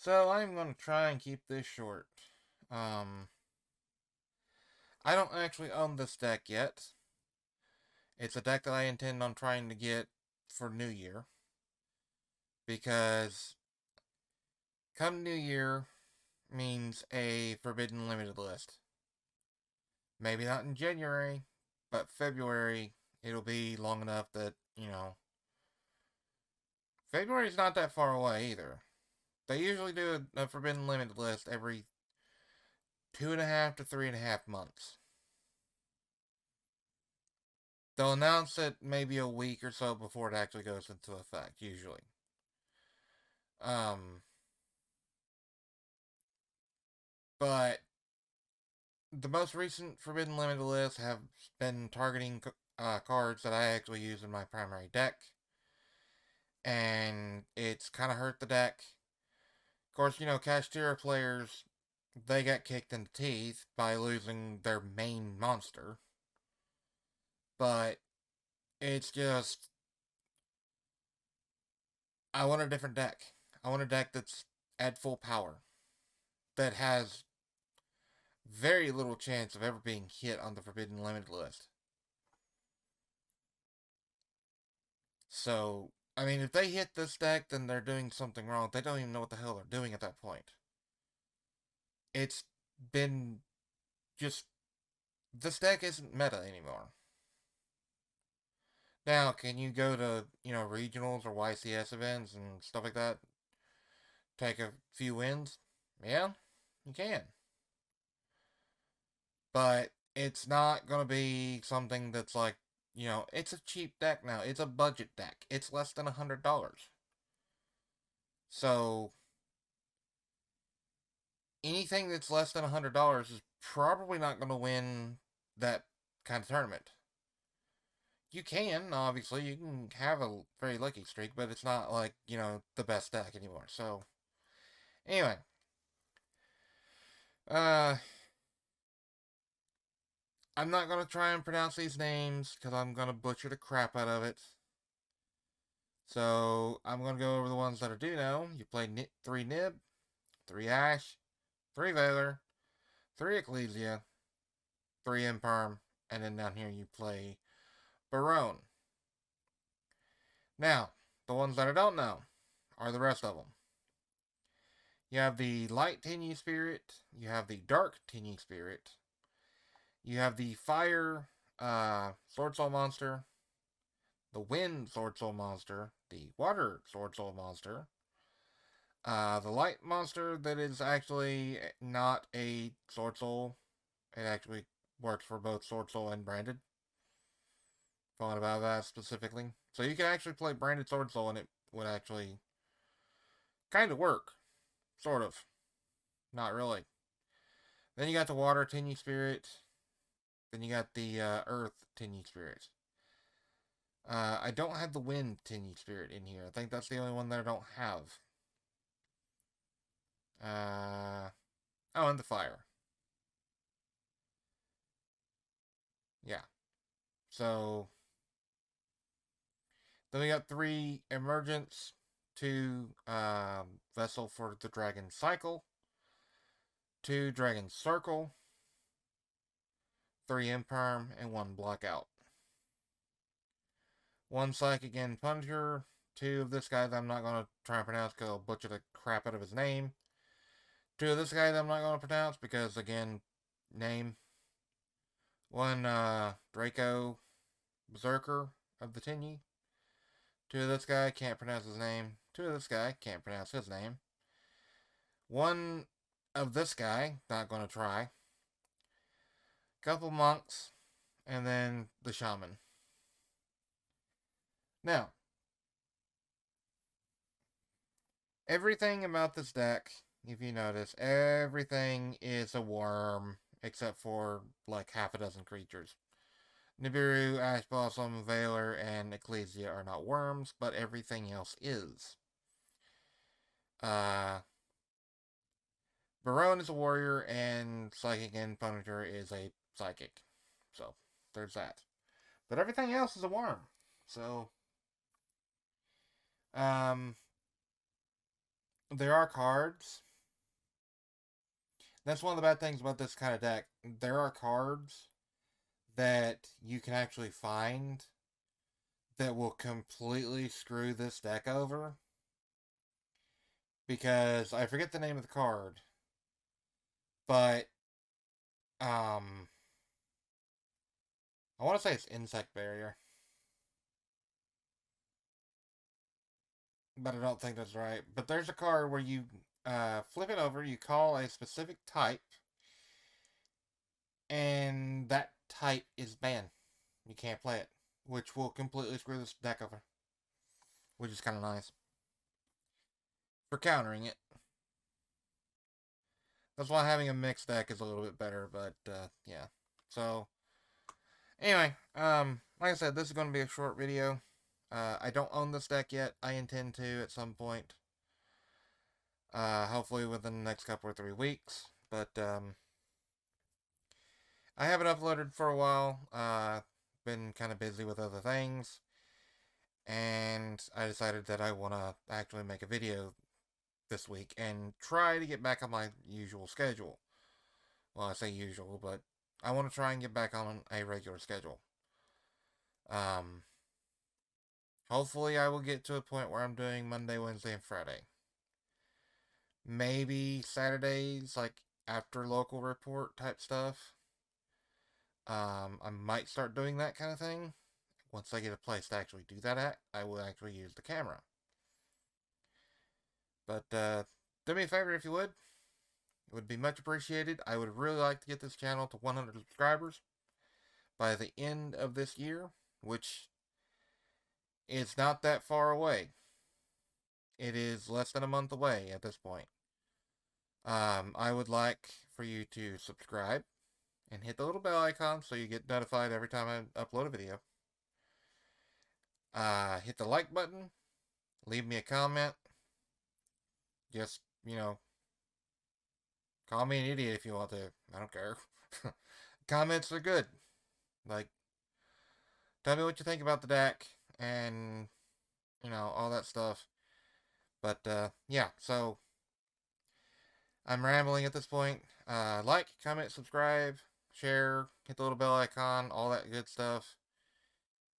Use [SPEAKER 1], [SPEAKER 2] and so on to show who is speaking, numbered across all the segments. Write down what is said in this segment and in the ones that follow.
[SPEAKER 1] So I'm going to try and keep this short. Um, I don't actually own this deck yet. It's a deck that I intend on trying to get for New Year. Because come New Year means a Forbidden Limited list. Maybe not in January, but February it'll be long enough that, February's not that far away either. They usually do a Forbidden Limited list every 2.5 to 3.5 months. They'll announce it maybe a week or so before it actually goes into effect, usually. Um, but the most recent Forbidden Limited lists have been targeting cards that I actually use in my primary deck, and it's kind of hurt the deck. Of course, Kashtira players, they got kicked in the teeth by losing their main monster, but it's just, I want a different deck. I want a deck that's at full power, that has very little chance of ever being hit on the Forbidden Limited list. So, I mean, if they hit this deck, then they're doing something wrong. They don't even know what the hell they're doing at that point. It's been just. This deck isn't meta anymore. Now, can you go to, regionals or YCS events and stuff like that? Take a few wins? Yeah, you can. But it's not going to be something that's like, it's a cheap deck now. It's a budget deck. It's less than $100. So anything that's less than $100 is probably not going to win that kind of tournament. You can, obviously, you can have a very lucky streak, but it's not like, the best deck anymore. So, anyway, uh, I'm not going to try and pronounce these names because I'm going to butcher the crap out of it. So, I'm going to go over the ones that I do know. You play 3 Nib, 3 Ash, 3 Valor, 3 Ecclesia, 3 Imperm, and then down here you play Barone. Now, the ones that I don't know are the rest of them. You have the Light Tinny Spirit, you have the Dark Tinny Spirit, you have the Fire Sword Soul Monster, the Wind Sword Soul Monster, the Water Sword Soul Monster, the Light Monster that is actually not a Sword Soul. It actually works for both Sword Soul and Branded. Thought about that specifically. So you can actually play Branded Sword Soul and it would actually kind of work. Sort of. Not really. Then you got the Water Tinny Spirit. Then you got the Earth Tinny Spirit. I don't have the Wind Tinny Spirit in here. I think that's the only one that I don't have. Oh, and the Fire. Yeah. So, then we got 3 Emergence, 2 Vessel for the Dragon Cycle, 2 Dragon Circle, 3 Imperm, and 1 Blockout. 1 Psychic and Punisher, 2 of this guy that I'm not going to try and pronounce because I'll butcher the crap out of his name. 2 of this guy that I'm not going to pronounce because, again, name. 1 Draco Berserker of the Tinny. 2 of this guy, can't pronounce his name. 2 of this guy, can't pronounce his name. 1 of this guy, not going to try. Couple monks, and then the shaman. Now, everything about this deck, if you notice, everything is a worm except for like half a dozen creatures. Nibiru, Ash Blossom, Valor, and Ecclesia are not worms, but everything else is. Barone is a warrior, and Psychic and Punisher is a psychic. So, there's that. But everything else is a worm. So, um, there are cards. That's one of the bad things about this kind of deck. There are cards that you can actually find that will completely screw this deck over. Because I forget the name of the card, but um, I want to say it's Insect Barrier, but I don't think that's right. But there's a card where you flip it over, you call a specific type, and that type is banned. You can't play it, which will completely screw this deck over, which is kind of nice for countering it. That's why having a mixed deck is a little bit better, but yeah. So anyway, like I said, this is going to be a short video. I don't own this deck yet. I intend to at some point. Hopefully within the next couple or 3 weeks. But I haven't uploaded for a while. Been kind of busy with other things. And I decided that I want to actually make a video this week and try to get back on my usual schedule. Well, I say usual, but I want to try and get back on a regular schedule. Um, Hopefully I will get to a point where I'm doing Monday, Wednesday, and Friday. Maybe Saturdays, like after local report type stuff. I might start doing that kind of thing. Once I get a place to actually do that at, I will actually use the camera. But do me a favor if you would. It would be much appreciated. I would really like to get this channel to 100 subscribers by the end of this year, which is not that far away. It is less than a month away at this point. I would like for you to subscribe and hit the little bell icon so you get notified every time I upload a video. Hit the like button. Leave me a comment. Just, call me an idiot if you want to. I don't care. Comments are good. Like, tell me what you think about the deck and, all that stuff. But, yeah, so I'm rambling at this point. Like, comment, subscribe, share, hit the little bell icon, all that good stuff.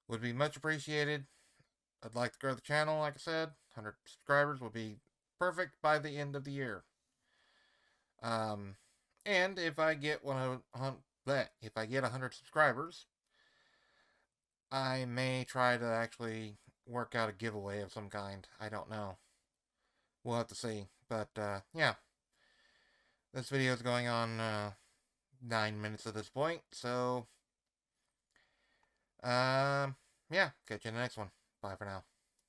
[SPEAKER 1] Would be much appreciated. I'd like to grow the channel, like I said. 100 subscribers will be perfect by the end of the year. And if I get 100 subscribers, I may try to actually work out a giveaway of some kind. I don't know. We'll have to see. But yeah, this video is going on 9 minutes at this point. So yeah, catch you in the next one. Bye for now.